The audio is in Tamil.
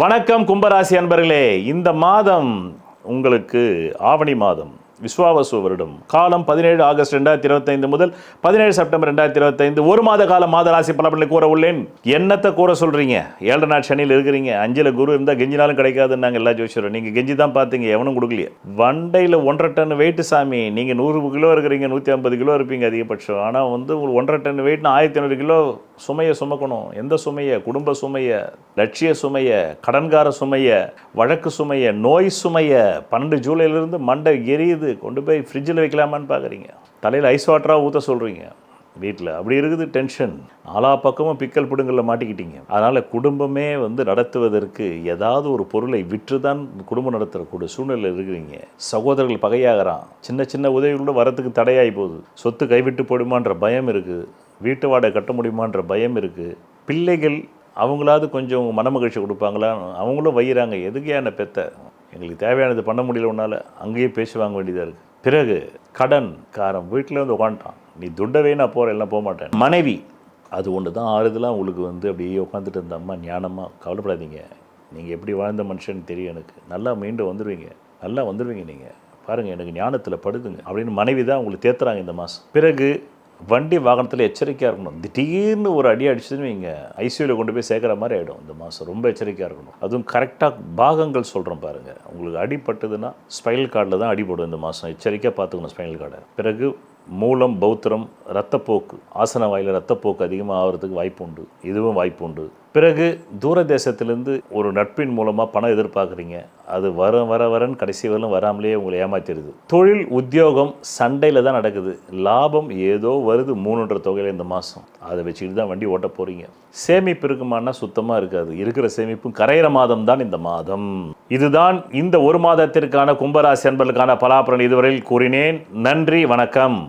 வணக்கம் கும்பராசி அன்பர்களே. இந்த மாதம் உங்களுக்கு ஆவணி மாதம் விஸ்வாவசு வருடம். காலம் 17 ஆகஸ்ட் 2025 முதல் 17 செப்டம்பர் 2025. ஒரு மாத கால மாத ராசி பலன்களை கூற உள்ளேன். என்னத்தை கூற சொல்றீங்க? 7 நாள் சனியில் இருக்கிறீங்க. 5ல் குரு இருந்தால் கெஞ்சினாலும் கிடைக்காதுன்னு நாங்கள் எல்லா ஜோசியரும். நீங்கள் கெஞ்சி தான் பார்த்தீங்க, எவனும் கொடுக்கலையே. வண்டையில் 1.5 டன் வெயிட் சாமி. நீங்கள் 100 கிலோ இருக்கிறீங்க, 150 கிலோ இருப்பீங்க அதிகபட்சம். ஆனால் ஒரு 1.5 டன் வெயிட்னா 1500 கிலோ சுமையை சுமக்கணும். எந்த சுமையை? குடும்ப சுமையை, லட்சிய சுமையை, கடன்கார சுமையை, வழக்கு சுமையை, நோய் சுமையை. 12 ஜூலையிலிருந்து மண்டை எரியுது. கொண்டு போய் ஃப்ரிட்ஜில் வைக்கலாமான்னு பார்க்குறீங்க. தலையில் ஐஸ் வாட்டராக ஊற்ற சொல்கிறீங்க. வீட்டில் அப்படி இருக்குது டென்ஷன். நாலா பக்கமும் பிக்கல் பிடுங்கலில் மாட்டிக்கிட்டீங்க. அதனால் குடும்பமே நடத்துவதற்கு ஏதாவது ஒரு பொருளை விற்று தான் குடும்பம் நடத்துகிற சூழ்நிலை இருக்கிறீங்க. சகோதரர்கள் பகையாகிறான். சின்ன சின்ன உதவிகளோட வரத்துக்கு தடையாகி போகுது. சொத்து கைவிட்டு போடுமான்ற பயம் இருக்குது. வீட்டு வாடகை கட்ட முடியுமான்ற பயம் இருக்குது. பிள்ளைகள் அவங்களாவது கொஞ்சம் மனமகிழ்ச்சி கொடுப்பாங்களா? அவங்களும் வையிறாங்க. எதுக்கு என்ன பெத்த, எங்களுக்கு தேவையானது பண்ண முடியல உன்னால், அங்கேயே பேசி வாங்க வேண்டியதாக இருக்குது. பிறகு கடன் காரம் வீட்டில் உட்காந்துட்டான். நீ துண்டவே நான் போகிறேன், எல்லாம் போக மாட்டேன். மனைவி அது ஒன்று தான் ஆறுதலாக உங்களுக்கு அப்படியே உட்காந்துட்டு இருந்த அம்மா ஞானமாக கவலைப்படாதீங்க. நீங்கள் எப்படி வாழ்ந்த மனுஷன்னு தெரியும் எனக்கு. நல்லா மீண்டும் வந்துடுவீங்க, நல்லா வந்துடுவீங்க. நீங்கள் பாருங்கள், எனக்கு ஞானத்தில் படுதுங்க அப்படின்னு மனைவி தான் உங்களுக்கு தேத்துறாங்க இந்த மாதம். பிறகு வண்டி வாகனத்தில் எச்சரிக்கையாக இருக்கணும். திடீர்னு ஒரு அடி அடிச்சதுன்னு இங்கே ஐசியூவில் கொண்டு போய் சேர்க்குற மாதிரி ஆகிடும். இந்த மாதம் ரொம்ப எச்சரிக்கையாக இருக்கணும். அதுவும் கரெக்டாக பாகங்கள் சொல்கிறோம் பாருங்கள். உங்களுக்கு அடிப்பட்டதுன்னா ஸ்பைனல் கார்டில் தான் அடிபடும் இந்த மாதம். எச்சரிக்கையாக பார்த்துக்கணும் ஸ்பைனல் கார்டை. பிறகு மூலம், பௌத்திரம், ரத்தப்போக்கு, ஆசன வாயில் ரத்தப்போக்கு அதிகமாக ஆகிறதுக்கு வாய்ப்பு உண்டு. இதுவும் வாய்ப்பு உண்டு. பிறகு தூர தேசத்திலேருந்து ஒரு நட்பின் மூலமாக பணம் எதிர்பார்க்குறீங்க. அது வரன்னு கடைசி வரலும் வராமலே உங்களை ஏமாற்றிடுது. தொழில் உத்தியோகம் சண்டையில் தான் நடக்குது. லாபம் ஏதோ வருது 300 தொகையில் இந்த மாதம். அதை வச்சுக்கிட்டு தான் வண்டி ஓட்ட போகிறீங்க. சேமிப்பு இருக்குமானா சுத்தமாக இருக்காது. இருக்கிற சேமிப்பும் கரையிற மாதம் தான் இந்த மாதம். இதுதான் இந்த ஒரு மாதத்திற்கான கும்பராசி அன்பர்களுக்கான பலாபலன் இதுவரையில் கூறினேன். நன்றி, வணக்கம்.